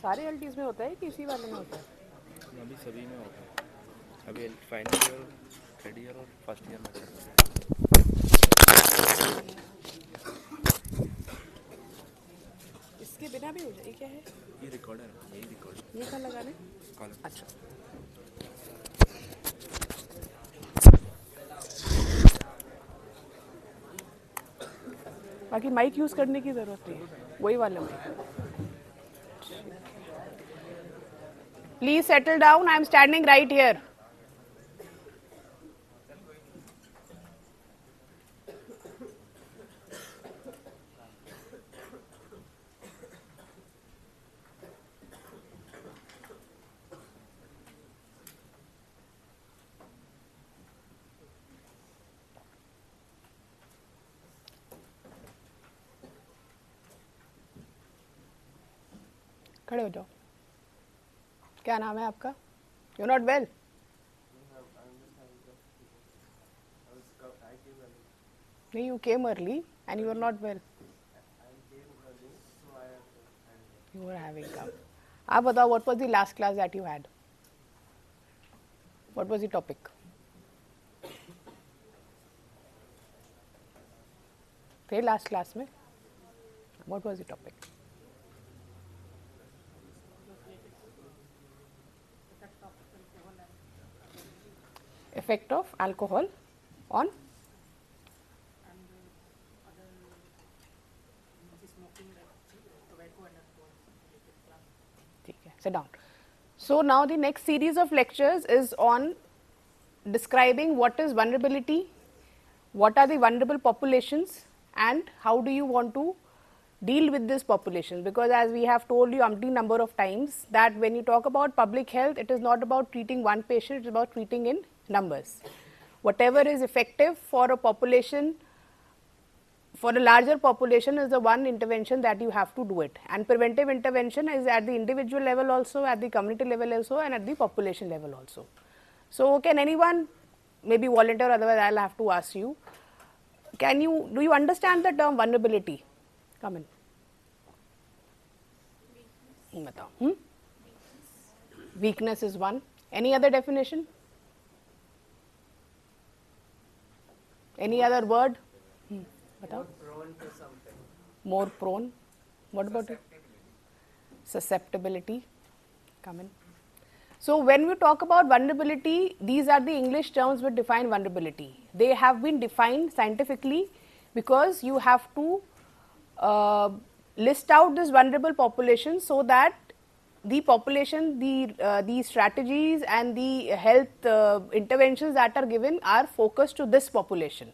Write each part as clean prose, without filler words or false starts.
सारे एलटीज में होता है कि इसी वाले में होता है? अभी सभी में होता है, अभी फाइनल ईयर, थर्ड ईयर और फर्स्ट ईयर में चल रहा है। इसके बिना भी हो जाए? क्या है ये रिकॉर्डर है, यही रिकॉर्डर। ये कहाँ लगाने? कॉलर। अच्छा, बाकी माइक यूज करने की जरूरत नहीं है, वही वाला mic. Please settle down, I am standing right here. खड़े हो जाओ। क्या नाम है आपका? You not well? नहीं, you came early and you are not well. You are having come. आप बताओ, what was the last class that you had? What was the topic? थे लास्ट क्लास में? What was the topic? Effect of alcohol on sit down. So now the next series of lectures is on describing what is vulnerability, what are the vulnerable populations, and how do you want to deal with this population, because as we have told you umpteen number of times that when you talk about public health, it is not about treating one patient, it is about treating in numbers. Whatever is effective for a population, for a larger population, is the one intervention that you have to do it, and preventive intervention is at the individual level also, at the community level also, and at the population level also. So can anyone maybe volunteer, otherwise I'll have to ask you, do you understand the term vulnerability? Come in. बताओ. Weakness is one. Any other definition? Any other word? बताओ. Prone to something. More prone. What about it? Susceptibility. Come in. So when we talk about vulnerability, these are the English terms which define vulnerability. They have been defined scientifically because you have to list out this vulnerable population so that the population, the strategies and the health interventions that are given are focused to this population,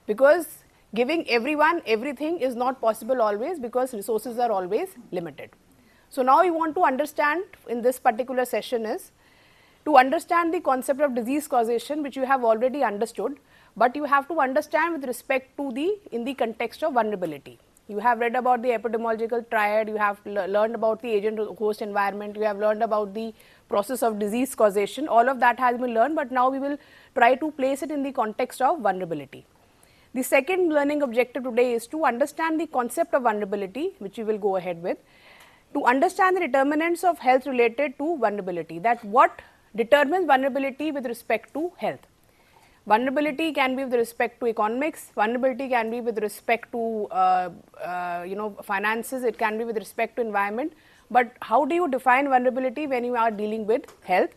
because giving everyone everything is not possible always, because resources are always limited. So now we want to understand in this particular session is to understand the concept of disease causation, which you have already understood, but you have to understand with respect to in the context of vulnerability. You have read about the epidemiological triad, you have learned about the agent host environment, you have learned about the process of disease causation. All of that has been learned, but now we will try to place it in the context of vulnerability. The second learning objective today is to understand the concept of vulnerability, which we will go ahead with, to understand the determinants of health related to vulnerability, that what determines vulnerability with respect to health. Vulnerability can be with respect to economics, vulnerability can be with respect to finances, it can be with respect to environment, but how do you define vulnerability when you are dealing with health?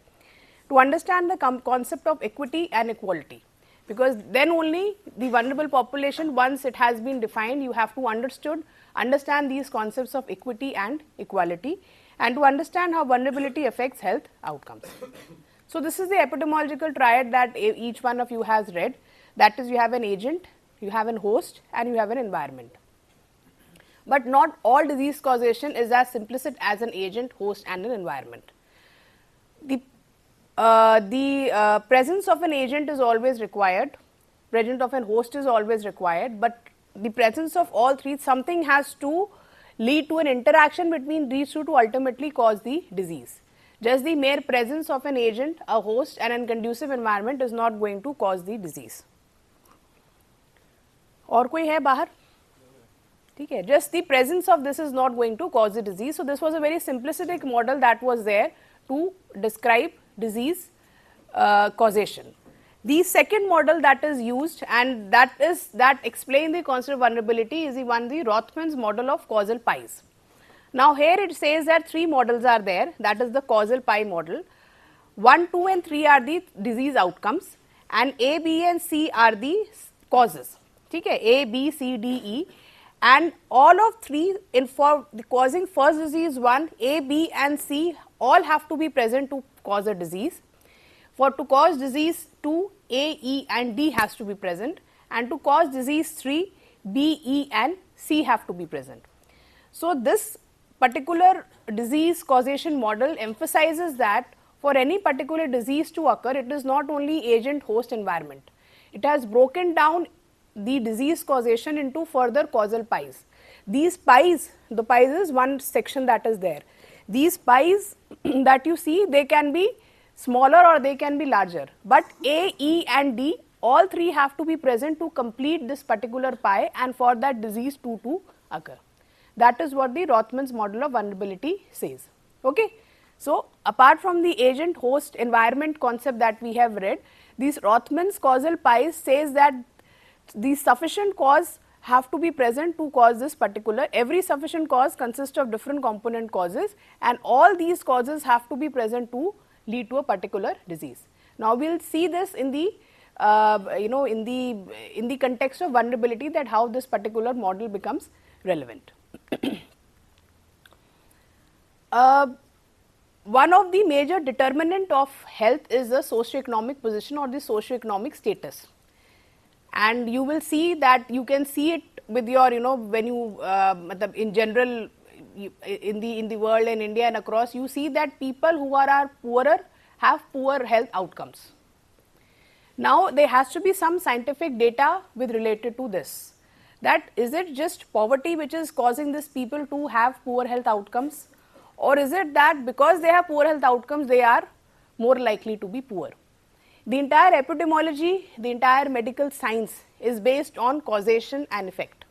To understand the concept of equity and equality, because then only the vulnerable population, once it has been defined, you have to understand these concepts of equity and equality, and to understand how vulnerability affects health outcomes. So this is the epidemiological triad that each one of you has read, that is, you have an agent, you have an host, and you have an environment. But not all disease causation is as simplistic as an agent, host, and an environment. The presence of an agent is always required, presence of an host is always required, but the presence of all three, something has to lead to an interaction between these two to ultimately cause the disease. Just the mere presence of an agent, a host, and a conducive environment is not going to cause the disease. और कोई है बाहर? Okay, just the presence of this is not going to cause the disease. So, this was a very simplistic model that was there to describe disease causation. The second model that is used and that explain the concept of vulnerability is the Rothman's model of causal pies. Now, here it says that three models are there, that is the causal pie model. 1, 2 and 3 are the disease outcomes and A, B and C are the causes. Okay, A, B, C, D, E, and all of three for the causing first disease 1, A, B and C all have to be present to cause a disease. For to cause disease 2, A, E and D has to be present, and to cause disease 3, B, E and C have to be present. So, this particular disease causation model emphasizes that for any particular disease to occur, it is not only agent, host, environment. It has broken down the disease causation into further causal pies. These pies, the pies is one section that is there. These pies that you see, they can be smaller or they can be larger, but A, E and D all three have to be present to complete this particular pie and for that disease 2 to occur. That is what the Rothman's model of vulnerability says. Okay. So, apart from the agent, host, environment concept that we have read, these Rothman's causal pies says that the sufficient cause have to be present to cause this particular, every sufficient cause consists of different component causes and all these causes have to be present to lead to a particular disease. Now, we will see this in the in the context of vulnerability, that how this particular model becomes relevant. One of the major determinant of health is the socioeconomic position or the socioeconomic status, and you will see that you can see it with your when you in general in the world, in India and across, you see that people who are poorer have poor health outcomes. Now, there has to be some scientific data with related to this, that is it just poverty which is causing these people to have poor health outcomes, or is it that because they have poor health outcomes they are more likely to be poor. The entire epidemiology, the entire medical science is based on causation and effect.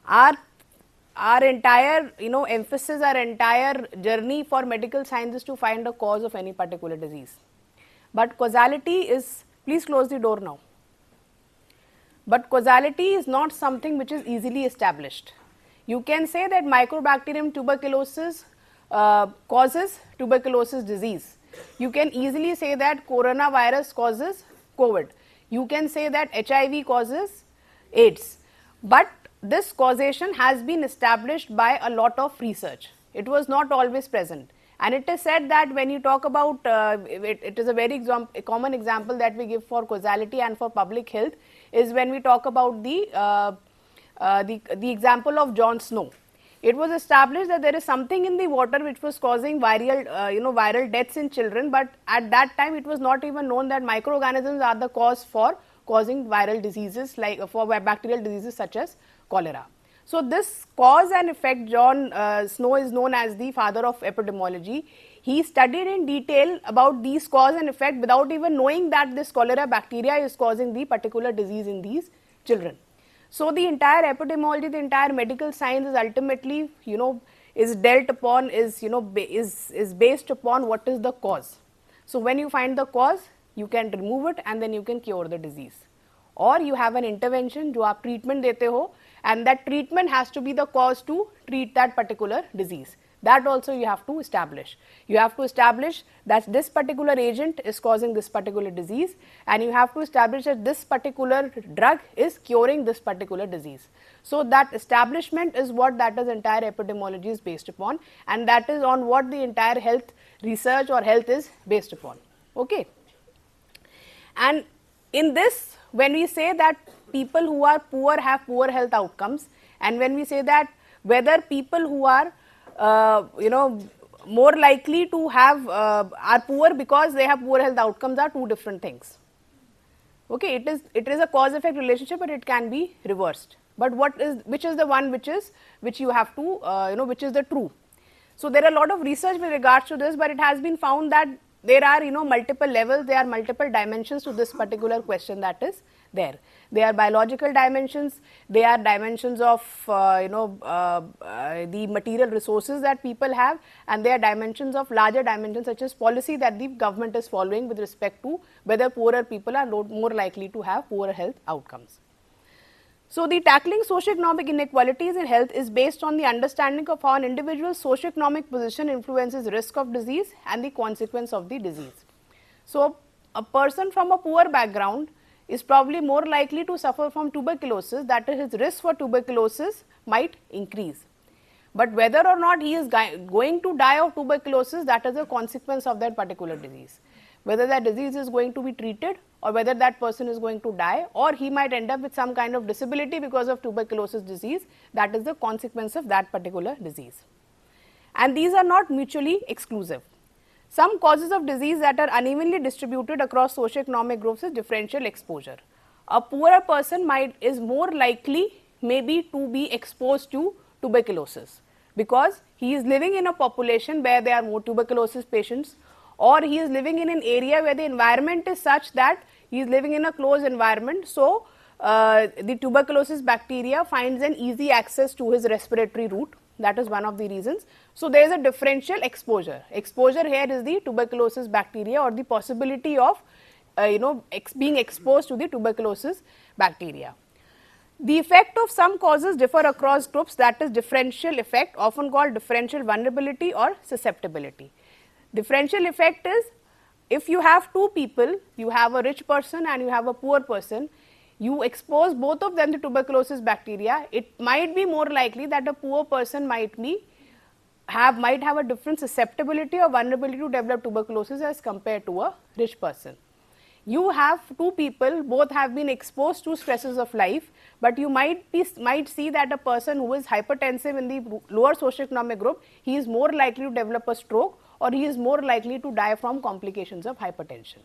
Our entire emphasis, our entire journey for medical science is to find a cause of any particular disease, but causality is, please close the door now, but causality is not something which is easily established. You can say that Mycobacterium tuberculosis causes tuberculosis disease. You can easily say that coronavirus causes COVID. You can say that HIV causes AIDS, but this causation has been established by a lot of research. It was not always present, and it is said that when you talk about it is a very common example that we give for causality and for public health is when we talk about the example of Jon Snow. It was established that there is something in the water which was causing viral viral deaths in children, but at that time it was not even known that microorganisms are the cause for causing viral diseases, like for bacterial diseases such as cholera. So, this cause and effect, Jon Snow is known as the father of epidemiology. He studied in detail about these cause and effect without even knowing that this cholera bacteria is causing the particular disease in these children. So, the entire epidemiology, the entire medical science is ultimately is dealt upon, is based upon what is the cause. So, when you find the cause, you can remove it and then you can cure the disease, or you have an intervention जो आप treatment देते हो, and that treatment has to be the cause to treat that particular disease. That also you have to establish. You have to establish that this particular agent is causing this particular disease, and you have to establish that this particular drug is curing this particular disease. So, that establishment is what that is entire epidemiology is based upon, and that is on what the entire health research or health is based upon. Okay. And in this, when we say that people who are poor have poor health outcomes, and when we say that whether people who are more likely to have are poor because they have poor health outcomes are two different things. Okay, it is a cause effect relationship, but it can be reversed. But which is the one which you have to which is the true. So, there are a lot of research with regards to this, but it has been found that there are, multiple levels, there are multiple dimensions to this particular question that is there. They are biological dimensions, they are dimensions of, the material resources that people have, and they are dimensions of larger dimensions such as policy that the government is following with respect to whether poorer people are more likely to have poorer health outcomes. So, the tackling socioeconomic inequalities in health is based on the understanding of how an individual's socioeconomic position influences risk of disease and the consequence of the disease. So, a person from a poor background is probably more likely to suffer from tuberculosis, that is, his risk for tuberculosis might increase. But whether or not he is going to die of tuberculosis, that is a consequence of that particular disease. Whether that disease is going to be treated or whether that person is going to die, or he might end up with some kind of disability because of tuberculosis disease, that is the consequence of that particular disease. And these are not mutually exclusive. Some causes of disease that are unevenly distributed across socioeconomic groups is differential exposure. A poorer person is more likely maybe to be exposed to tuberculosis because he is living in a population where there are more tuberculosis patients, or he is living in an area where the environment is such that he is living in a closed environment. So, the tuberculosis bacteria finds an easy access to his respiratory route. That is one of the reasons. So, there is a differential exposure. Exposure here is the tuberculosis bacteria or the possibility of being exposed to the tuberculosis bacteria. The effect of some causes differ across groups, that is differential effect, often called differential vulnerability or susceptibility. Differential effect is, if you have two people, you have a rich person and you have a poor person, you expose both of them to tuberculosis bacteria, it might be more likely that a poor person might have a different susceptibility or vulnerability to develop tuberculosis as compared to a rich person. You have two people, both have been exposed to stresses of life, but you might see that a person who is hypertensive in the lower socioeconomic group, he is more likely to develop a stroke, or he is more likely to die from complications of hypertension.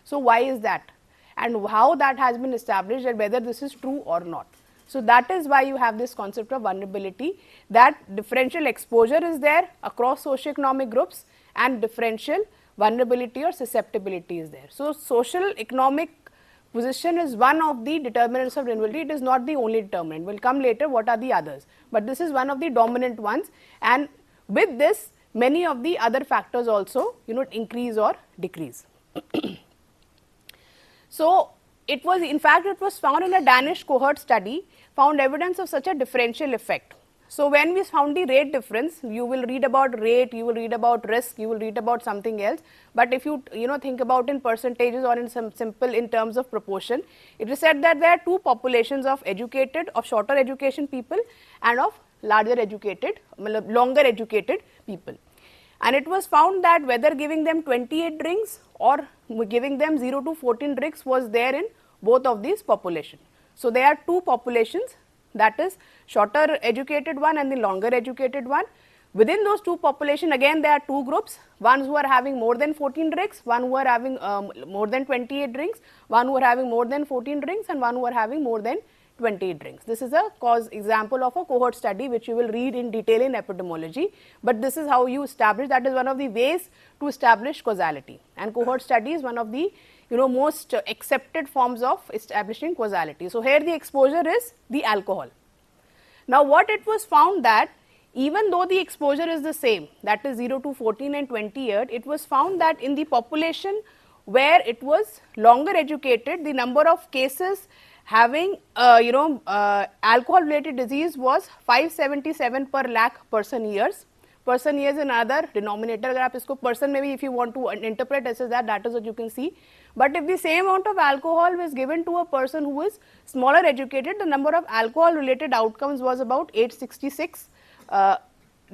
So, why is that? And how that has been established, and whether this is true or not. So, that is why you have this concept of vulnerability, that differential exposure is there across socioeconomic groups and differential vulnerability or susceptibility is there. So, social economic position is one of the determinants of vulnerability. It is not the only determinant. We will come later what are the others, but this is one of the dominant ones, and with this many of the other factors also increase or decrease. So, it was found in a Danish cohort study, found evidence of such a differential effect. So, when we found the rate difference, you will read about rate, you will read about risk, you will read about something else, but if you think about in percentages or in some simple in terms of proportion, it is said that there are two populations of shorter education people and of longer educated people. And it was found that whether giving them 28 drinks or giving them 0 to 14 drinks was there in both of these populations. So, there are two populations, that is shorter educated one and the longer educated one. Within those two populations, again there are two groups, ones who are having more than 14 drinks, one who are having more than 28 drinks, one who are having more than 14 drinks, and one who are having more than 28 drinks. This is a example of a cohort study which you will read in detail in epidemiology, but this is how you establish, that is one of the ways to establish causality, and cohort study is one of the most accepted forms of establishing causality. So, here the exposure is the alcohol. Now, what it was found that even though the exposure is the same, that is 0 to 14 and 28, it was found that in the population where it was longer educated, the number of cases having alcohol related disease was 577 per lakh person years. Person years is another denominator. अगर आप इसको person में भी if you want to interpret as that is what you can see. But if the same amount of alcohol was given to a person who is smaller educated, the number of alcohol related outcomes was about 866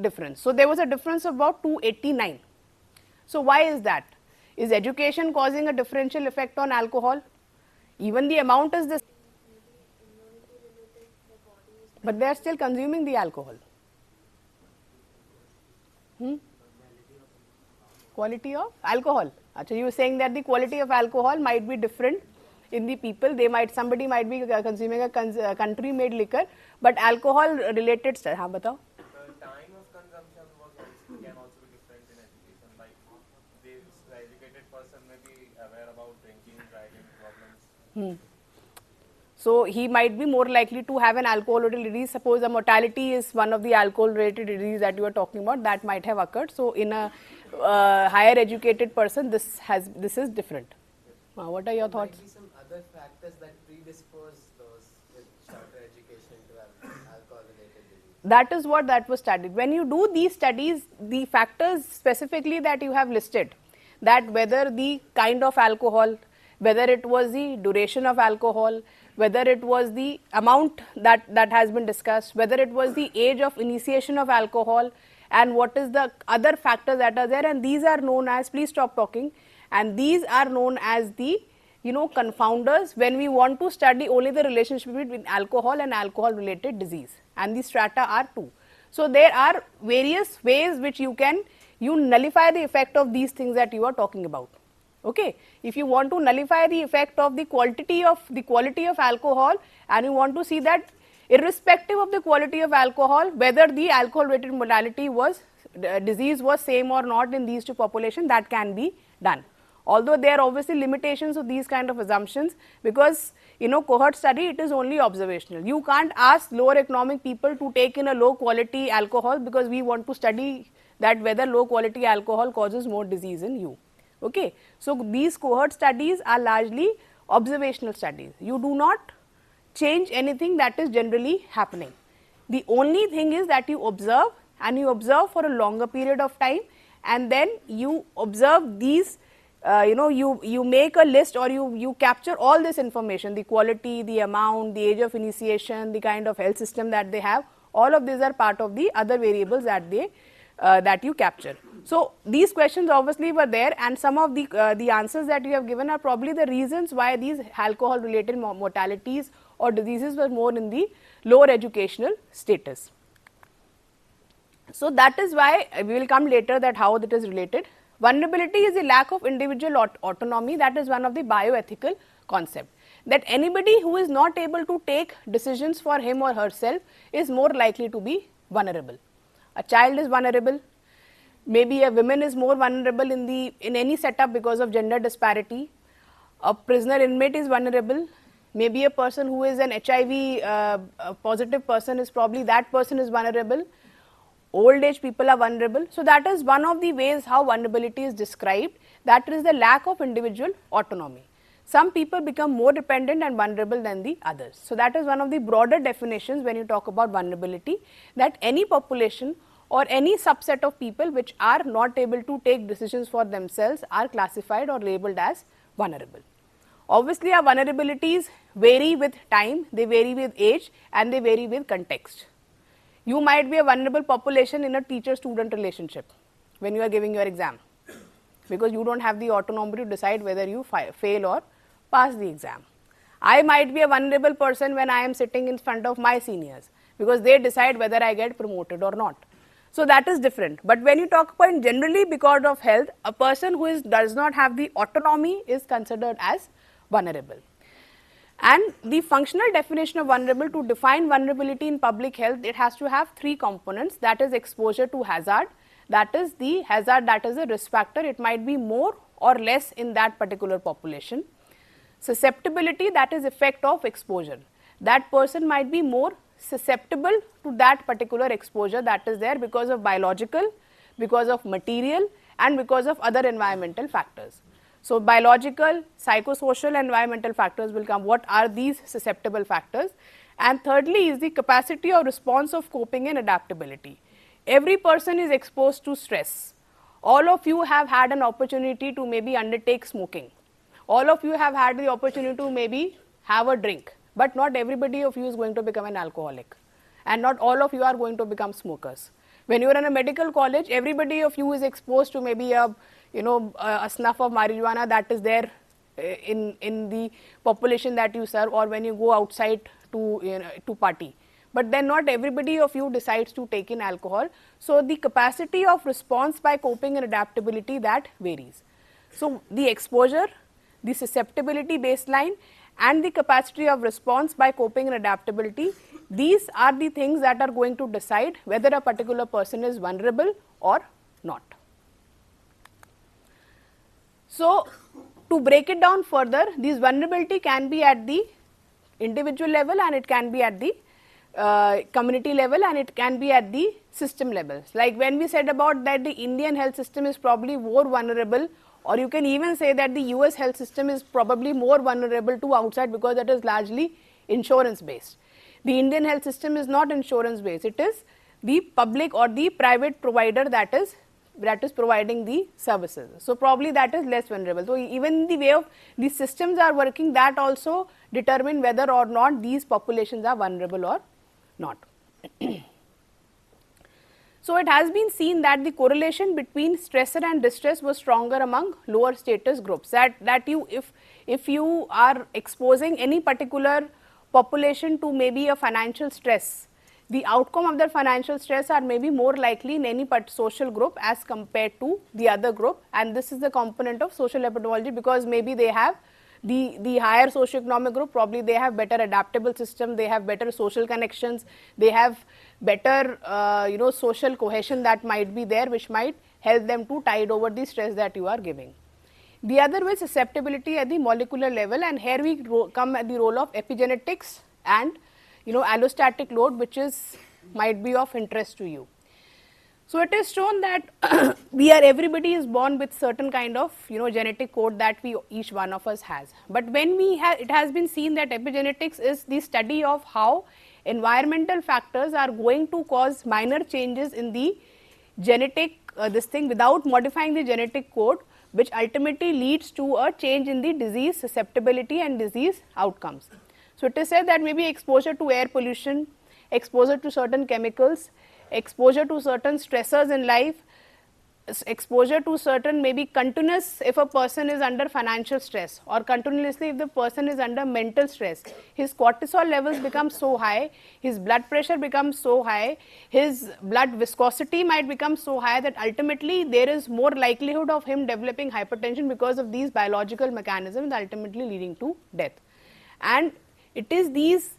difference. So, there was a difference of about 289. So, why is that? Is education causing a differential effect on alcohol? Even the amount is the same, but they are still consuming the alcohol. Quality of alcohol. Achha, you were saying that the quality of alcohol might be different in the people. Somebody might be consuming a country made liquor, but alcohol related stuff. हाँ बताओ. The time of consumption can also be different in education. Like they educated So he might be more likely to have an alcohol-related disease. Suppose a mortality is one of the alcohol-related disease that you are talking about, that might have occurred. So in a higher educated person, this is different. What are your thoughts? Might be some other factors that predispose those with shorter education to have alcohol-related disease. That is what that was studied. When you do these studies, the factors specifically that you have listed, that whether the kind of alcohol, whether it was the duration of alcohol, whether it was the amount that has been discussed, whether it was the age of initiation of alcohol, and what is the other factors that are there, and these are known as, please stop talking, and these are known as the confounders when we want to study only the relationship between alcohol and alcohol related disease, and the strata are two. So there are various ways which you nullify the effect of these things that you are talking about. Okay, if you want to nullify the effect of the quality of alcohol, and you want to see that irrespective of the quality of alcohol, whether the alcohol related mortality disease was same or not in these two populations, that can be done. Although there are obviously limitations of these kind of assumptions, because cohort study, it is only observational. You can't ask lower economic people to take in a low quality alcohol, because we want to study that whether low quality alcohol causes more disease in you. Okay. So these cohort studies are largely observational studies. You do not change anything that is generally happening. The only thing is that you observe, and you observe for a longer period of time, and then you observe these, you make a list, or you capture all this information, the quality, the amount, the age of initiation, the kind of health system that they have, all of these are part of the other variables that you capture. So these questions obviously were there, and some of the answers that you have given are probably the reasons why these alcohol related mortalities or diseases were more in the lower educational status. So that is why we will come later that how it is related. Vulnerability is the lack of individual autonomy. That is one of the bioethical concept, that anybody who is not able to take decisions for him or herself is more likely to be vulnerable. A child is vulnerable. Maybe a woman is more vulnerable in any setup because of gender disparity. A prisoner inmate is vulnerable. Maybe a person who is an HIV positive person is probably that person is vulnerable. Old age people are vulnerable. So that is one of the ways how vulnerability is described, that is the lack of individual autonomy. Some people become more dependent and vulnerable than the others. So that is one of the broader definitions when you talk about vulnerability, that any population or any subset of people which are not able to take decisions for themselves are classified or labeled as vulnerable. Obviously, our vulnerabilities vary with time, they vary with age, and they vary with context. You might be a vulnerable population in a teacher-student relationship when you are giving your exam, because you don't have the autonomy to decide whether you fail or pass the exam. I might be a vulnerable person when I am sitting in front of my seniors, because they decide whether I get promoted or not. So that is different. But when you talk about generally because of health, a person who does not have the autonomy is considered as vulnerable. And the functional definition of vulnerable, to define vulnerability in public health, it has to have three components, that is exposure to hazard, that is the hazard that is a risk factor, it might be more or less in that particular population. Susceptibility, that is effect of exposure, that person might be more susceptible to that particular exposure that is there because of biological, because of material, and because of other environmental factors. So biological, psychosocial, environmental factors will come. What are these susceptible factors? And thirdly is the capacity or response of coping and adaptability. Every person is exposed to stress. All of you have had an opportunity to maybe undertake smoking. All of you have had the opportunity to maybe have a drink, but not everybody of you is going to become an alcoholic, and not all of you are going to become smokers. When you are in a medical college, everybody of you is exposed to maybe a snuff of marijuana that is there in the population that you serve, or when you go outside to party. But then not everybody of you decides to take in alcohol. So the capacity of response by coping and adaptability, that varies. So the exposure, the susceptibility baseline, and the capacity of response by coping and adaptability, these are the things that are going to decide whether a particular person is vulnerable or not. So to break it down further, this vulnerability can be at the individual level and it can be at the community level and it can be at the system level. Like when we said about that the Indian health system is probably more vulnerable, or you can even say that the US health system is probably more vulnerable to outside because it is largely insurance based. The Indian health system is not insurance based, it is the public or the private provider that is providing the services. So, probably that is less vulnerable. So, even the way of these systems are working, that also determine whether or not these populations are vulnerable or not. So, it has been seen that the correlation between stressor and distress was stronger among lower status groups, that if you are exposing any particular population to maybe a financial stress, the outcome of their financial stress are maybe more likely in any social group as compared to the other group, and this is the component of social epidemiology, because maybe they have the higher socioeconomic group, probably they have better adaptable system, they have better social connections, they have better social cohesion that might be there, which might help them to tide over the stress that you are giving. The other way, susceptibility at the molecular level, and here we come at the role of epigenetics and allostatic load, which might be of interest to you. So, it is shown that everybody is born with certain kind of genetic code that each one of us has. But when it has been seen that epigenetics is the study of how environmental factors are going to cause minor changes in the genetic without modifying the genetic code, which ultimately leads to a change in the disease susceptibility and disease outcomes. So, it is said that maybe exposure to air pollution, exposure to certain chemicals, exposure to certain stressors in life, exposure to certain maybe continuous, if a person is under financial stress, or continuously if the person is under mental stress, his cortisol levels become so high, his blood pressure becomes so high, his blood viscosity might become so high that ultimately there is more likelihood of him developing hypertension because of these biological mechanisms, ultimately leading to death. And it is these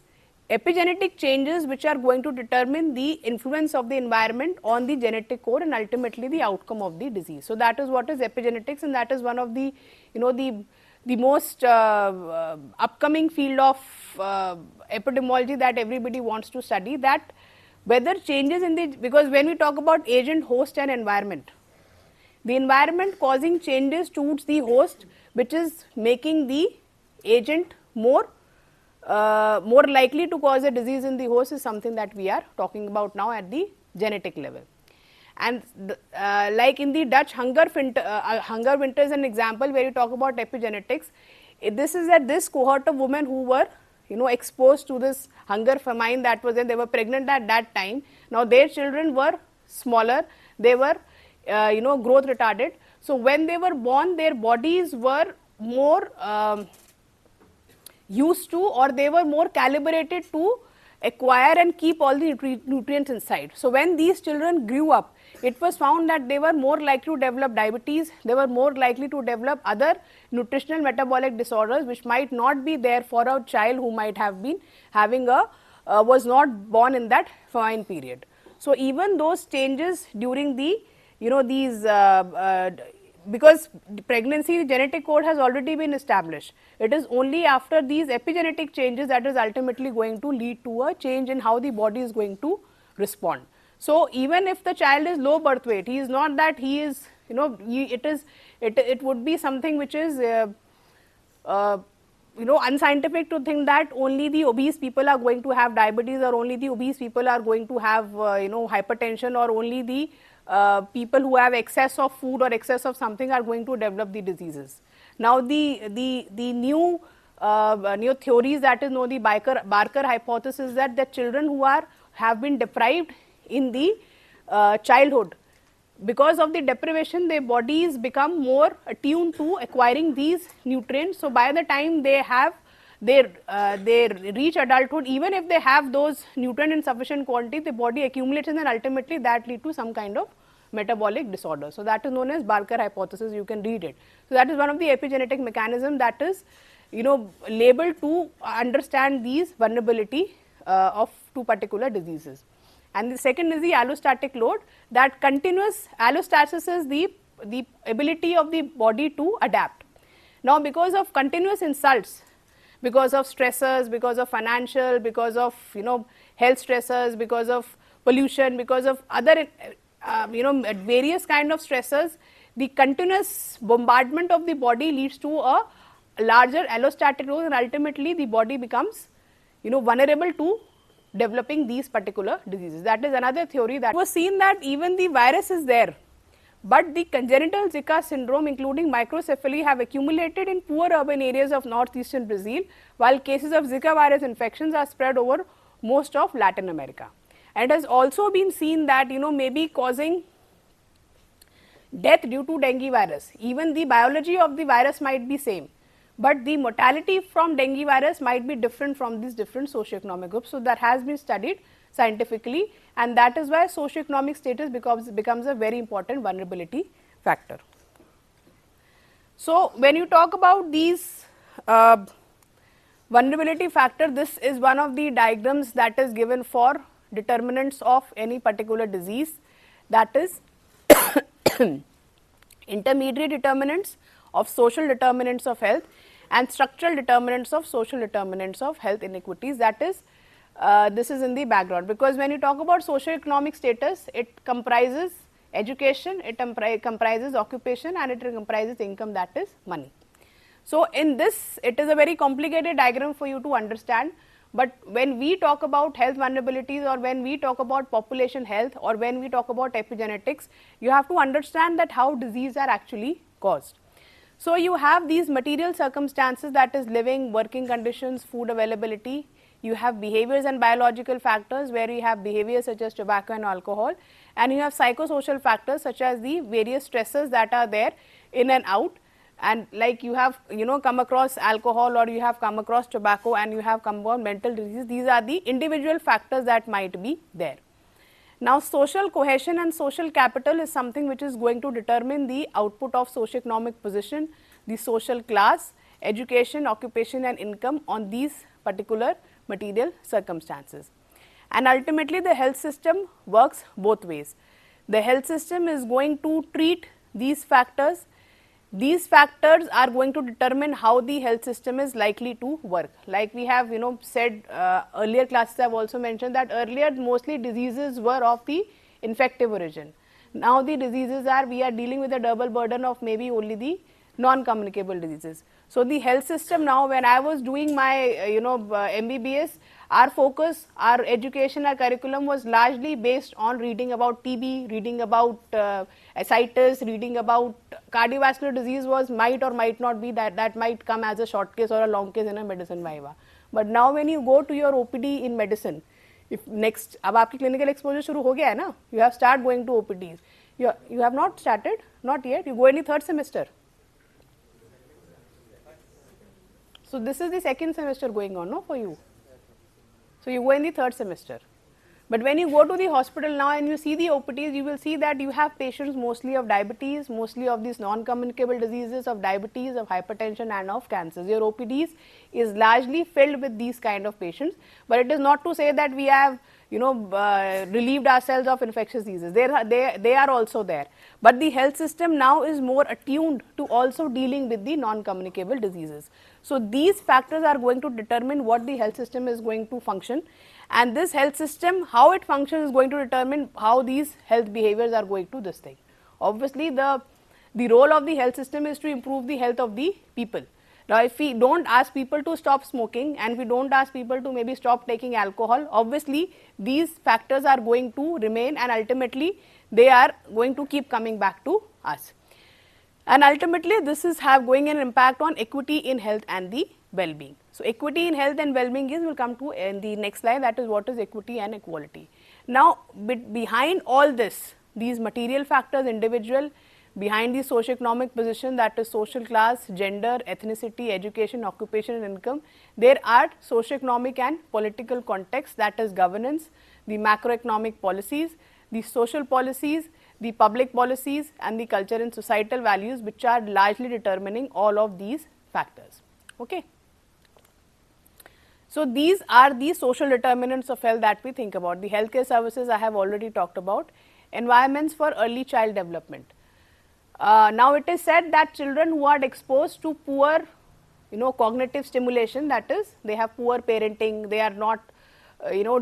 epigenetic changes which are going to determine the influence of the environment on the genetic code and ultimately the outcome of the disease. So, that is what is epigenetics, and that is one of the the most upcoming field of epidemiology that everybody wants to study, that whether changes in the, because when we talk about agent, host and environment, the environment causing changes towards the host, which is making the agent more likely to cause a disease in the host, is something that we are talking about now at the genetic level. And like in the Dutch hunger winter is an example where you talk about epigenetics. This is that this cohort of women who were exposed to this hunger famine that was there, they were pregnant at that time. Now their children were smaller, they were growth retarded. So when they were born, their bodies were more used to, or they were more calibrated to acquire and keep all the nutrients inside. So when these children grew up, it was found that they were more likely to develop diabetes, they were more likely to develop other nutritional metabolic disorders which might not be there for a child who might have been having was not born in that famine period. So even those changes during the these because pregnancy, the genetic code has already been established. It is only after these epigenetic changes that is ultimately going to lead to a change in how the body is going to respond. So even if the child is low birth weight, he is not that he is it would be something which is unscientific to think that only the obese people are going to have diabetes, or only the obese people are going to have hypertension, or only the people who have excess of food or excess of something are going to develop the diseases. Now the new theories, that is the Barker hypothesis, that the children who have been deprived in the childhood, because of the deprivation, their bodies become more attuned to acquiring these nutrients. So by the time they reach adulthood, even if they have those nutrients in sufficient quantity, the body accumulates and ultimately that lead to some kind of metabolic disorder. So that is known as Barker hypothesis, you can read it. So that is one of the epigenetic mechanism that is labeled to understand these vulnerability of two particular diseases. And the second is the allostatic load, that continuous allostasis is the ability of the body to adapt. Now, because of continuous insults, because of stressors, because of financial, because of health stressors, because of pollution, because of other various kind of stressors, the continuous bombardment of the body leads to a larger allostatic growth, and ultimately the body becomes vulnerable to developing these particular diseases. That is another theory that was seen, that even the virus is there, but the congenital Zika syndrome, including microcephaly, have accumulated in poor urban areas of northeastern Brazil, while cases of Zika virus infections are spread over most of Latin America. And it has also been seen that may be causing death due to dengue virus. Even the biology of the virus might be same, but the mortality from dengue virus might be different from these different socioeconomic groups. So, that has been studied scientifically, and that is why socioeconomic status becomes a very important vulnerability factor. So, when you talk about these vulnerability factor, this is one of the diagrams that is given for determinants of any particular disease, that is intermediate determinants of social determinants of health and structural determinants of social determinants of health inequities. That is, this is in the background, because when you talk about socioeconomic status, it comprises education, it comprises occupation, and it comprises income, that is money. So, in this, it is a very complicated diagram for you to understand, but when we talk about health vulnerabilities, or when we talk about population health, or when we talk about epigenetics, you have to understand that how disease are actually caused. So, you have these material circumstances, that is living, working conditions, food availability. You have behaviors and biological factors, where you have behaviors such as tobacco and alcohol, and you have psychosocial factors such as the various stresses that are there in and out. And like you have come across alcohol, or you have come across tobacco, and you have come across mental disease. These are the individual factors that might be there. Now, social cohesion and social capital is something which is going to determine the output of socioeconomic position, the social class, education, occupation and income on these particular material circumstances. And ultimately, the health system works both ways. The health system is going to treat these factors. These factors are going to determine how the health system is likely to work. Like we have said earlier classes, I have also mentioned that earlier mostly diseases were of the infective origin. Now the diseases are, we are dealing with a double burden of maybe only the non-communicable diseases. So, the health system now, when I was doing my MBBS, our focus, our education, our curriculum was largely based on reading about TB, reading about ascites, reading about cardiovascular disease was might or might not be that might come as a short case or a long case in a medicine viva. But now when you go to your OPD in medicine, if next, अब आपकी clinical exposure शुरू हो गया है ना, you have start going to OPDs. You have not started, not yet. You go in the third semester. So, this is the second semester going on, no, for you. So, you go in the third semester. But when you go to the hospital now and you see the OPDs, you will see that you have patients mostly of diabetes, mostly of these non-communicable diseases, of diabetes, of hypertension and of cancers. Your OPDs is largely filled with these kind of patients, but it is not to say that we have relieved ourselves of infectious diseases. They are also there, but the health system now is more attuned to also dealing with the non-communicable diseases. So, these factors are going to determine what the health system is going to function, and this health system, how it functions, is going to determine how these health behaviors are going to this thing. Obviously, the role of the health system is to improve the health of the people. Now, if we don't ask people to stop smoking, and we don't ask people to maybe stop taking alcohol, obviously these factors are going to remain, and ultimately they are going to keep coming back to us. And ultimately this is going an impact on equity in health and the well-being. So, equity in health and well-being is, will come to in the next slide, that is what is equity and equality. Now, behind all this, these material factors, individual, behind the socioeconomic position, that is social class, gender, ethnicity, education, occupation and income, there are socioeconomic and political contexts, that is governance, the macroeconomic policies, the social policies, the public policies and the culture and societal values, which are largely determining all of these factors. Okay. So, these are the social determinants of health that we think about. The healthcare services I have already talked about. Environments for early child development. Now it is said that children who are exposed to poor, cognitive stimulation, that is, they have poor parenting, they are not,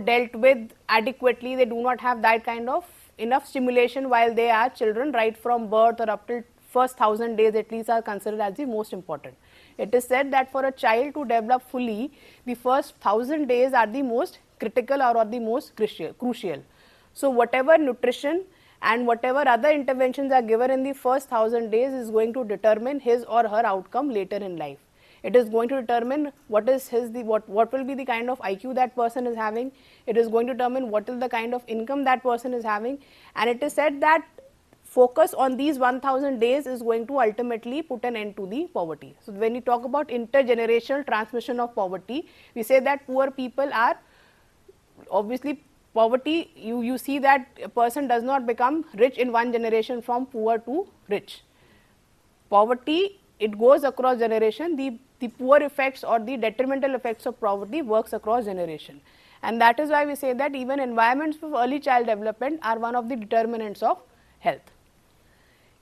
dealt with adequately, they do not have that kind of enough stimulation while they are children, right from birth or up till first 1000 days at least are considered as the most important. It is said that for a child to develop fully, the first 1000 days are the most critical or the most crucial. So whatever nutrition and whatever other interventions are given in the first 1000 days is going to determine his or her outcome later in life. It is going to determine what will be the kind of IQ that person is having. It is going to determine what is the kind of income that person is having, and it is said that focus on these 1000 days is going to ultimately put an end to the poverty. So when we talk about intergenerational transmission of poverty, we say that poor people are obviously poverty. You see that a person does not become rich in one generation from poor to rich. Poverty, it goes across generation. The poor effects or the detrimental effects of poverty works across generation, and that is why we say that even environments for early child development are one of the determinants of health.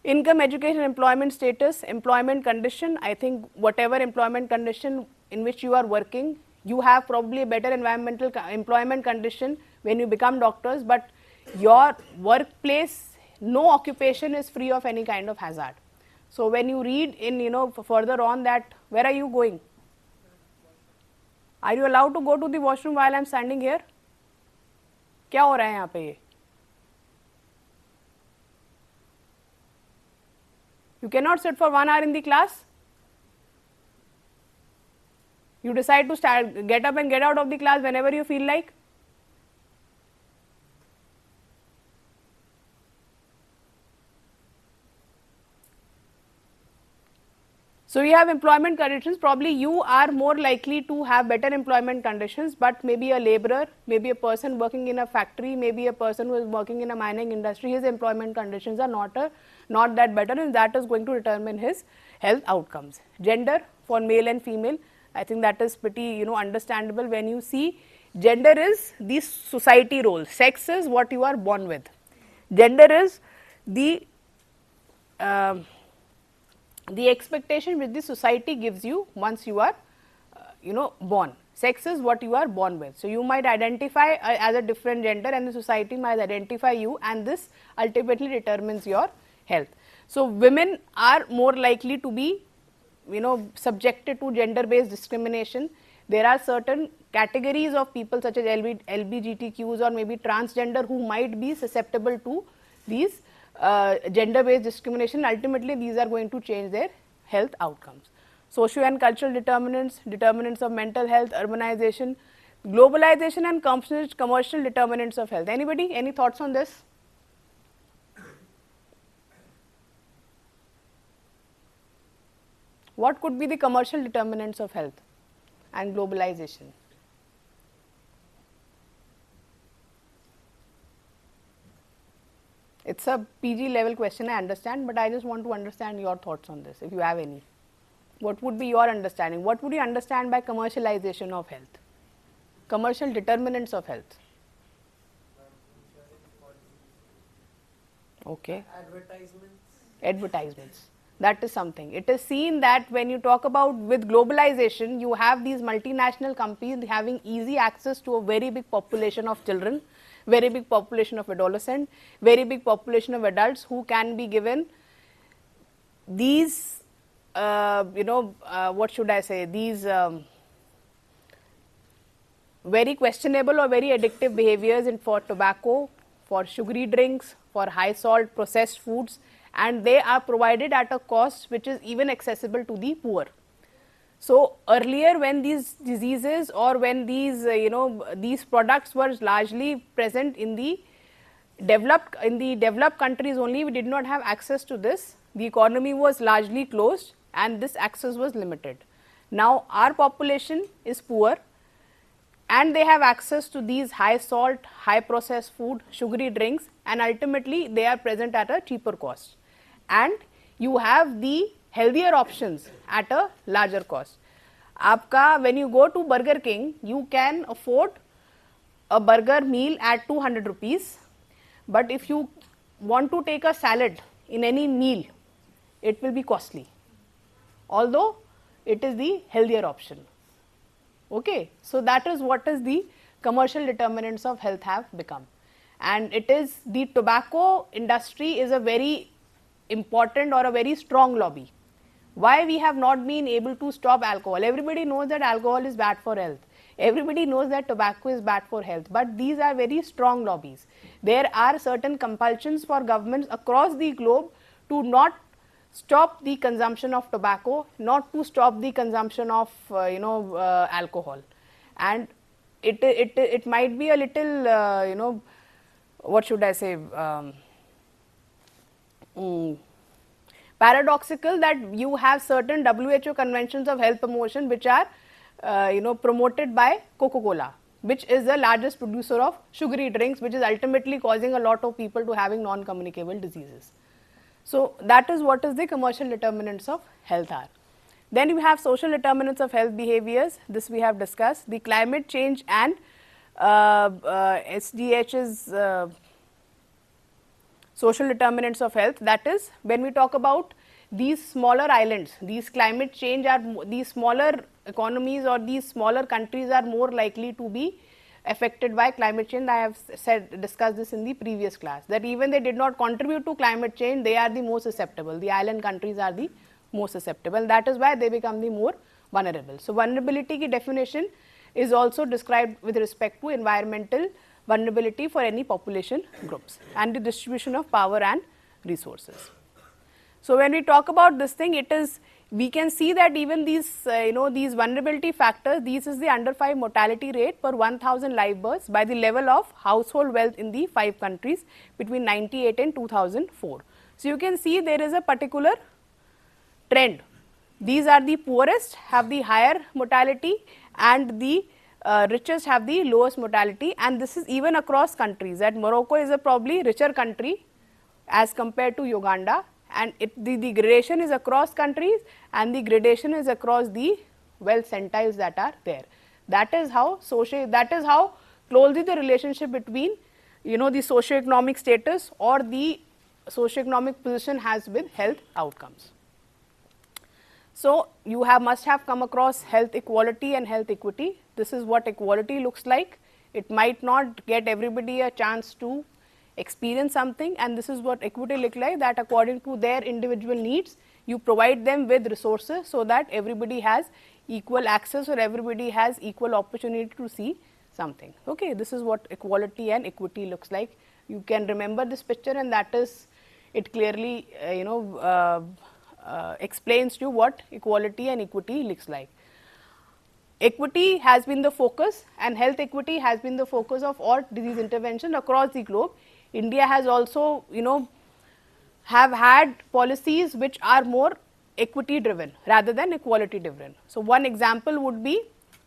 Income, education, employment status, employment condition. I think whatever employment condition in which you are working, you have probably a better employment condition when you become doctors, but your workplace, no occupation is free of any kind of hazard. So when you read in, further on that, where are you going? Are you allowed to go to the washroom while I am standing here? क्या हो रहा है यहाँ पे ये? You cannot sit for 1 hour in the class. You decide to get up and get out of the class whenever you feel like. So we have employment conditions. Probably you are more likely to have better employment conditions, but maybe a laborer, maybe a person working in a factory, maybe a person who is working in a mining industry, his employment conditions are not that better, and that is going to determine his health outcomes. Gender for male and female, I think that is pretty understandable. When you see, gender is the society role, sex is what you are born with, gender is the expectation which the society gives you once you are born. Sex is what you are born with. So you might identify as a different gender, and the society might identify you, and this ultimately determines your health. So women are more likely to be subjected to gender based discrimination. There are certain categories of people such as LGBTQs or maybe transgender who might be susceptible to these gender based discrimination. Ultimately these are going to change their health outcomes. Socio and cultural determinants of mental health, urbanization, globalization, and commercial determinants of health. Anybody, any thoughts on this? What could be the commercial determinants of health and globalization? It's a PG level question, I understand, but I just want to understand your thoughts on this, if you have any. What would be your understanding? What would you understand by commercialization of health? Commercial determinants of health. Okay. Advertisements. That is something. It is seen that when you talk about with globalization, you have these multinational companies having easy access to a very big population of children, very big population of adolescents, very big population of adults who can be given these, what should I say, these very questionable or very addictive behaviors for tobacco, for sugary drinks, for high salt processed foods, and they are provided at a cost which is even accessible to the poor. So earlier when these diseases or when these these products were largely present in the developed countries only, we did not have access to this. The economy was largely closed and this access was limited. Now our population is poor and they have access to these high salt, high processed food, sugary drinks, and ultimately they are present at a cheaper cost. And you have the healthier options at a larger cost. Aapka, when you go to Burger King, you can afford a burger meal at 200 rupees. But if you want to take a salad in any meal, it will be costly, although it is the healthier option. Okay, so that is what is the commercial determinants of health have become, and it is the tobacco industry is a very important or a very strong lobby. Why we have not been able to stop alcohol? Everybody knows that alcohol is bad for health. Everybody knows that tobacco is bad for health, but these are very strong lobbies. There are certain compulsions for governments across the globe to not stop the consumption of tobacco, not to stop the consumption of alcohol, and it might be a little what should I say, paradoxical that you have certain WHO conventions of health promotion which are promoted by Coca-Cola, which is the largest producer of sugary drinks, which is ultimately causing a lot of people to having non-communicable diseases. So that is what is the commercial determinants of health are. Then you have social determinants of health behaviors. This we have discussed. The climate change and SDH's social determinants of health. That is, when we talk about these smaller islands, these climate change are these smaller economies or these smaller countries are more likely to be affected by climate change. I have discussed this in the previous class, that even they did not contribute to climate change, they are the most susceptible. The island countries are the most susceptible. That is why they become the more vulnerable. So vulnerability ki definition is also described with respect to environmental vulnerability for any population groups and the distribution of power and resources. So when we talk about this thing, it is, we can see that even these these vulnerability factors, this is the under 5 mortality rate per 1000 live births by the level of household wealth in the 5 countries between 98 and 2004. So you can see there is a particular trend. These are the poorest have the higher mortality and the richest have the lowest mortality, and this is even across countries. That Morocco is a probably richer country as compared to Uganda, and the gradation is across countries and the gradation is across the wealth centiles that are there. That is how closely the relationship between the socioeconomic status or the socioeconomic position has with health outcomes. So you must have come across health equality and health equity. This is what equality looks like. It might not get everybody a chance to experience something, and this is what equity looks like, that according to their individual needs, you provide them with resources so that everybody has equal access or everybody has equal opportunity to see something. Okay, this is what equality and equity looks like. You can remember this picture, and that is, it clearly explains to you what equality and equity looks like. Equity has been the focus, and health equity has been the focus of all disease intervention across the globe. India has also, have had policies which are more equity driven rather than equality driven. So one example would be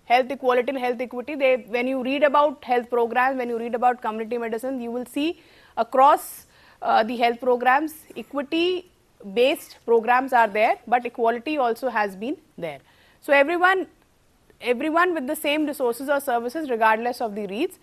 health equality and health equity. When you read about health programs, when you read about community medicine, you will see across the health programs, equity based programs are there, but equality also has been there. So everyone with the same resources or services regardless of the needs,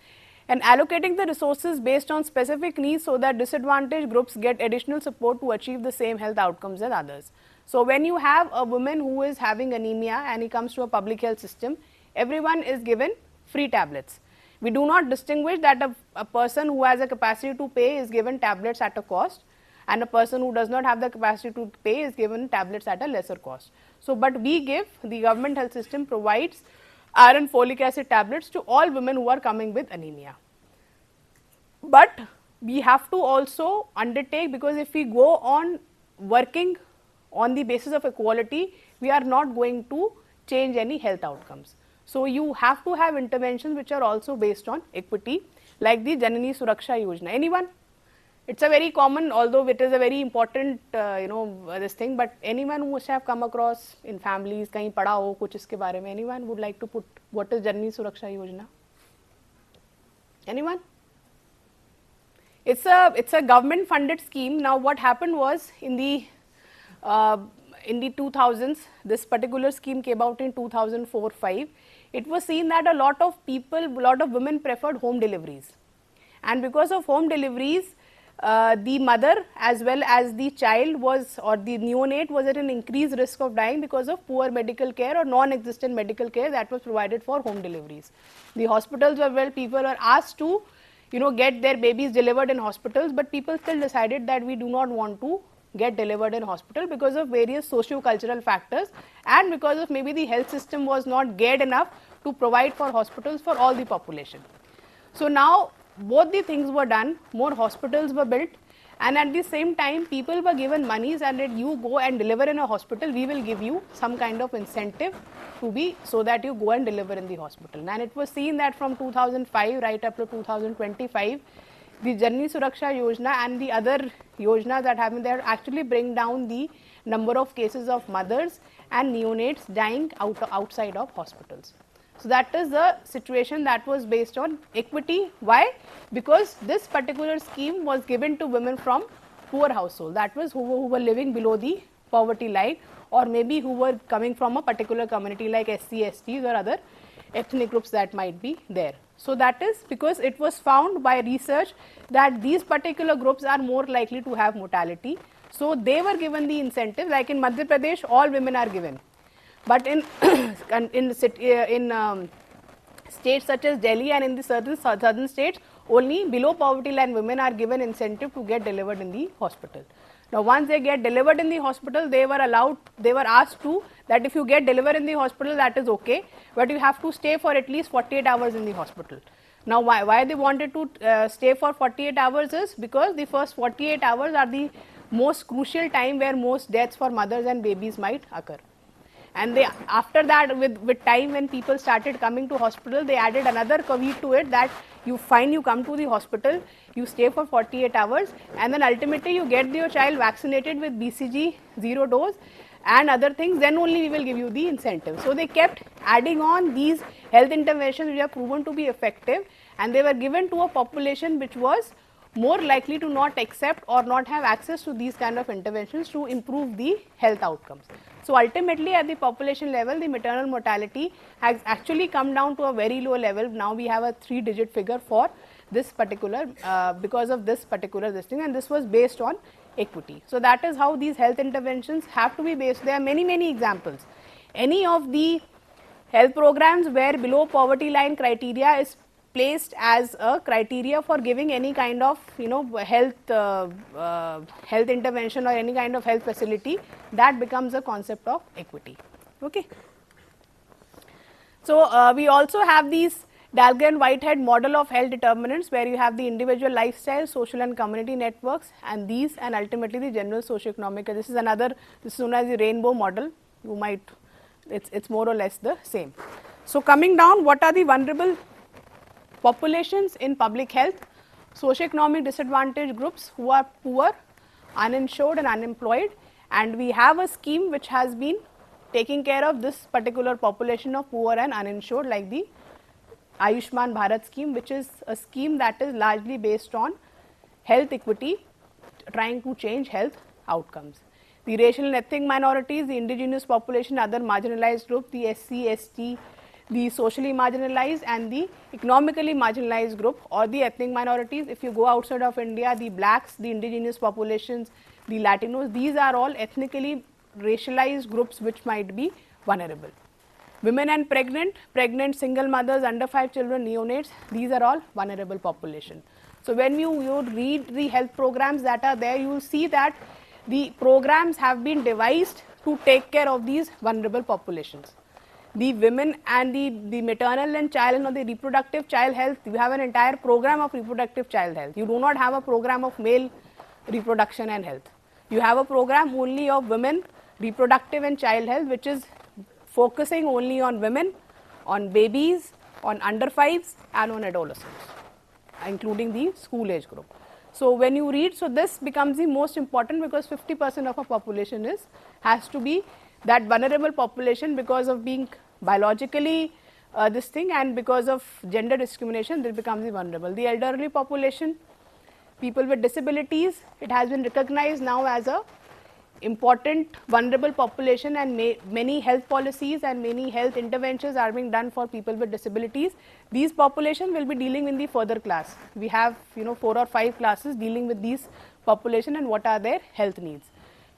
and allocating the resources based on specific needs so that disadvantaged groups get additional support to achieve the same health outcomes as others. So when you have a woman who is having anemia and he comes to a public health system, everyone is given free tablets. We do not distinguish that a person who has a capacity to pay is given tablets at a cost, and a person who does not have the capacity to pay is given tablets at a lesser cost. So but we give, the government health system provides iron folic acid tablets to all women who are coming with anemia. But we have to also undertake, because if we go on working on the basis of equality, we are not going to change any health outcomes. So you have to have interventions which are also based on equity, like the Janani Suraksha Yojana. Anyone? It's a very common, although it is a very important this thing, but anyone who must have come across in families, kahin pada ho kuch iske bare mein, anyone would like to put what is Janani Suraksha Yojana? Anyone? It's a government funded scheme. Now what happened was, in the 2000s, this particular scheme came out in 2004-5. It was seen that a lot of women preferred home deliveries, and because of home deliveries, the mother as well as the child was, or the neonate was at an increased risk of dying because of poor medical care or non-existent medical care that was provided for home deliveries. The hospitals were, well, people were asked to, get their babies delivered in hospitals, but people still decided that we do not want to get delivered in hospital because of various socio-cultural factors, and because of maybe the health system was not geared enough to provide for hospitals for all the population. So now both the things were done, more hospitals were built, and at the same time people were given monies, and that you go and deliver in a hospital, we will give you some kind of incentive to be, so that you go and deliver in the hospital. And it was seen that from 2005 right up to 2025, the Janani Suraksha Yojana and the other Yojanas that have been there actually bring down the number of cases of mothers and neonates dying outside of hospitals. So that is the situation that was based on equity. Why? Because this particular scheme was given to women from poor household, that was who were living below the poverty line, or maybe who were coming from a particular community like SC, STs or other ethnic groups that might be there. So that is because it was found by research that these particular groups are more likely to have mortality. So they were given the incentive, like in Madhya Pradesh all women are given. But in states such as Delhi and in the southern states, only below poverty line women are given incentive to get delivered in the hospital. Now once they get delivered in the hospital, they were asked to, that if you get delivered in the hospital, that is okay, but you have to stay for at least 48 hours in the hospital. Now why they wanted to stay for 48 hours is because the first 48 hours are the most crucial time where most deaths for mothers and babies might occur. And they, after that, with time, when people started coming to hospital, they added another caveat to it, that you come to the hospital, you stay for 48 hours, and then ultimately you get your child vaccinated with BCG 0 dose and other things, then only we will give you the incentive. So they kept adding on these health interventions which are proven to be effective, and they were given to a population which was more likely to not accept or not have access to these kind of interventions to improve the health outcomes. So ultimately at the population level, the maternal mortality has actually come down to a very low level. Now we have a 3-digit figure for this particular, because of this particular thing, and this was based on equity. So that is how these health interventions have to be based. There are many examples. Any of the health programs where below poverty line criteria is placed as a criteria for giving any kind of health intervention or any kind of health facility, that becomes a concept of equity. Okay. So we also have these Dahlgren-Whitehead model of health determinants, where you have the individual lifestyle, social and community networks, and these, and ultimately the general socio-economic. This is another, this is known as the rainbow model. You might, it's more or less the same. So coming down, what are the vulnerable populations in public health? Socioeconomic disadvantaged groups who are poor, uninsured and unemployed, and we have a scheme which has been taking care of this particular population of poor and uninsured, like the Ayushman Bharat scheme, which is a scheme that is largely based on health equity, trying to change health outcomes. The racial and ethnic minorities, the indigenous population, other marginalized group, the SC, ST, the socially marginalized and the economically marginalized group, or the ethnic minorities. If you go outside of India, the blacks, the indigenous populations, the Latinos, these are all ethnically racialized groups which might be vulnerable. Women and pregnant single mothers, under 5 children, neonates, these are all vulnerable population. So when you read the health programs that are there, you will see that the programs have been devised to take care of these vulnerable populations. The women and the maternal and child and the reproductive child health, you have an entire program of reproductive child health. You do not have a program of male reproduction and health. You have a program only of women, reproductive and child health, which is focusing only on women, on babies, on under 5s and on adolescents, including the school age group. So when you read, so this becomes the most important, because 50% of our population has to be that vulnerable population because of being biologically this thing, and because of gender discrimination, they become the vulnerable. The elderly population, people with disabilities, it has been recognized now as a important vulnerable population, and many health policies and many health interventions are being done for people with disabilities. These population will be dealing in the further class. We have 4 or 5 classes dealing with these population and what are their health needs.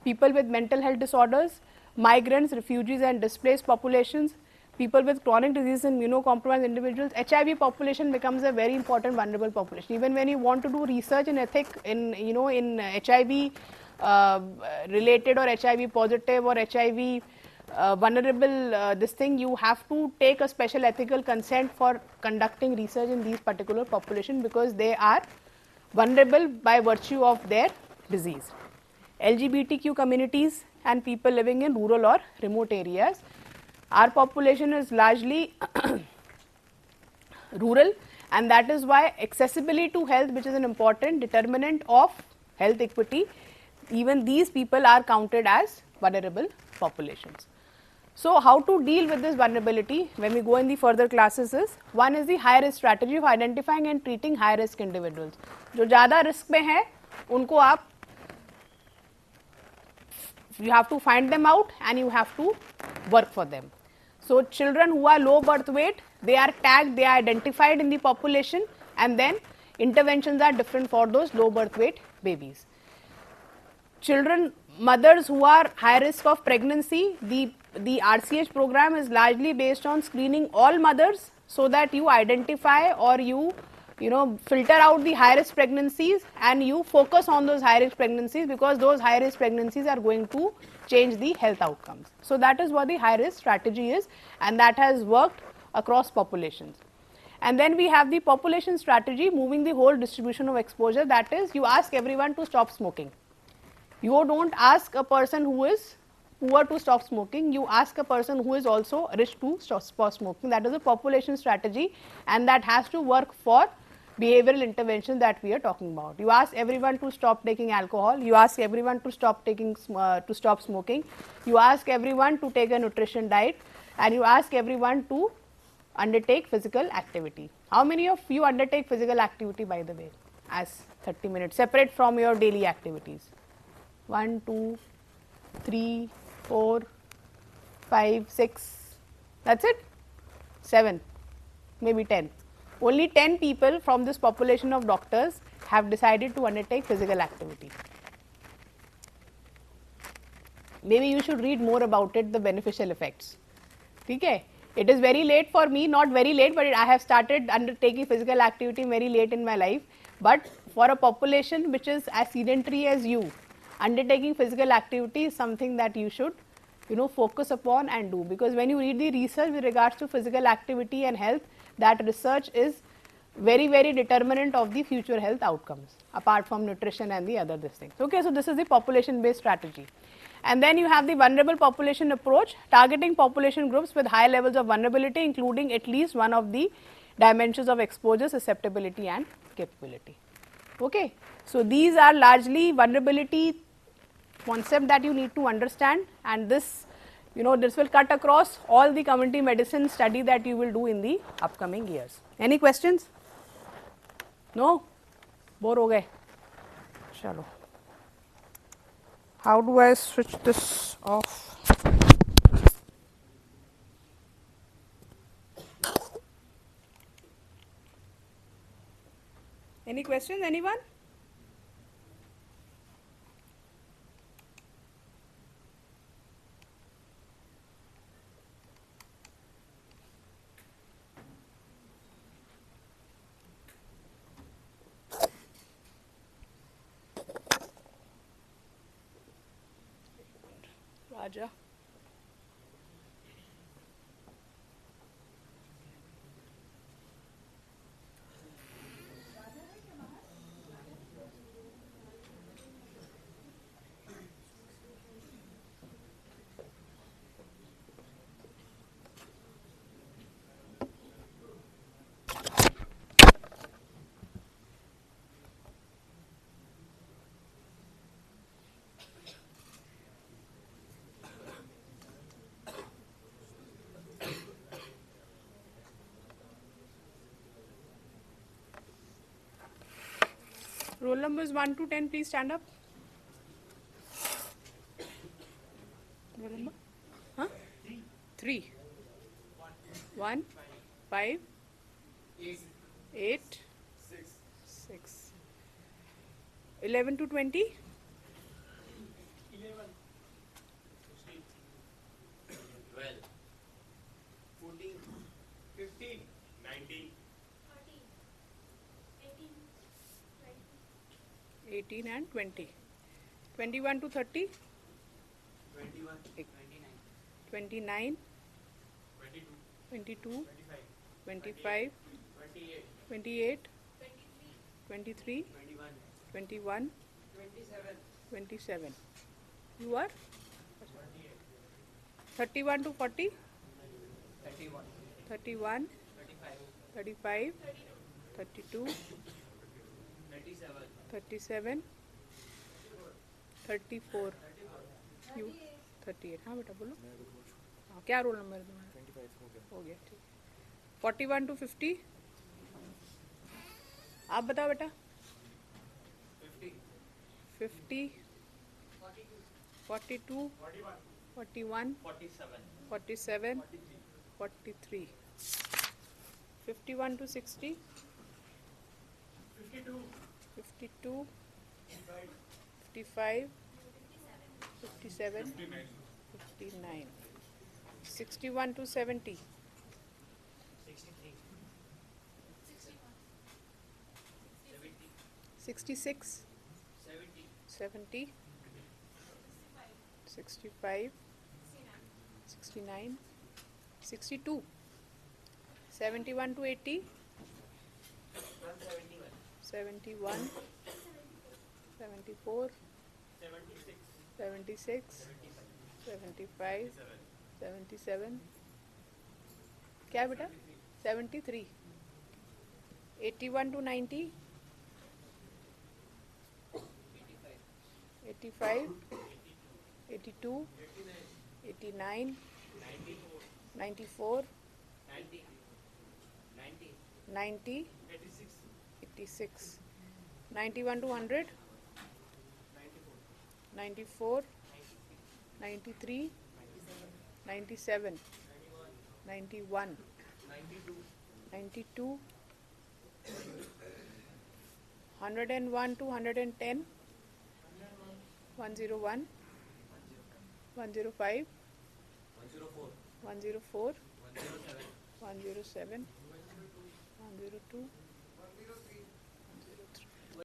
People with mental health disorders, migrants, refugees and displaced populations, people with chronic disease and immunocompromised individuals. HIV population becomes a very important vulnerable population. Even when you want to do research in in HIV related or HIV positive or HIV vulnerable this thing, you have to take a special ethical consent for conducting research in these particular population because they are vulnerable by virtue of their disease. LGBTQ communities and people living in rural or remote areas. Our population is largely rural, and that is why accessibility to health, which is an important determinant of health equity, even these people are counted as vulnerable populations. So, how to deal with this vulnerability when we go in the further classes is, one is the high risk strategy of identifying and treating high risk individuals. जो ज़्यादा risk में है उनको आप you have to find them out and you have to work for them. So, children who are low birth weight, they are tagged, they are identified in the population, and then interventions are different for those low birth weight babies. Children, mothers who are high risk of pregnancy, the RCH program is largely based on screening all mothers so that you identify or you filter out the high risk pregnancies and you focus on those high risk pregnancies because those high risk pregnancies are going to change the health outcomes. So, that is what the high risk strategy is, and that has worked across populations. And then we have the population strategy, moving the whole distribution of exposure, that is, you ask everyone to stop smoking. You don't ask a person who is poor to stop smoking, you ask a person who is also rich to stop smoking. That is a population strategy, and that has to work for behavioral intervention that we are talking about. You ask everyone to stop taking alcohol, you ask everyone to stop smoking, you ask everyone to take a nutrition diet, and you ask everyone to undertake physical activity. How many of you undertake physical activity, by the way, as 30 minutes separate from your daily activities? 1, 2, 3, 4, 5, 6, that's it? 7, maybe 10. Only 10 people from this population of doctors have decided to undertake physical activity. Maybe you should read more about it, the beneficial effects. Okay? It is very late for me, not very late, but I have started undertaking physical activity very late in my life. But for a population which is as sedentary as you, undertaking physical activity is something that you should focus upon and do, because when you read the research with regards to physical activity and health, that research is very determinant of the future health outcomes apart from nutrition and the other things. Okay, so this is the population based strategy. And then you have the vulnerable population approach, targeting population groups with high levels of vulnerability, including at least one of the dimensions of exposure, susceptibility and capability. Okay, so these are largely vulnerability concept that you need to understand, and this this will cut across all the community medicine study that you will do in the upcoming years. Any questions? No? Bore ho gaye? Chalo. How do I switch this off? Any questions, anyone? Raja. Roll numbers 1 to 10, please stand up. What number? Huh? 3. 1, 5, 8, 6. 11 to 20? 12, 14, 15, 19, 18 and 20. 21 to 30? 21, 29, 22, 25, 28, 23, 21, 27. You are? 31 to 40? 31, 35, 32, 37, 34. You? 38. हाँ बेटा बोलो. हाँ क्या roll number है तुम्हारा? 25 हो गया. हो गया ठीक. 41 to 50? आप बताओ बेटा. 50, 42, 41, 47, 43. 51 to 60? 52, 55, 57, 59. 61 to 70? 66, 70, 65, 69, 62. 71 to 80? 71, 74, 76, 75, 77. क्या बेटा? 73. 81 to 90? 85, 82, 89, 94, 90, 86. 91 to 100? 94, 93, 97, 91, 92, 101 to 110? 101, 105, 104, 107, 102,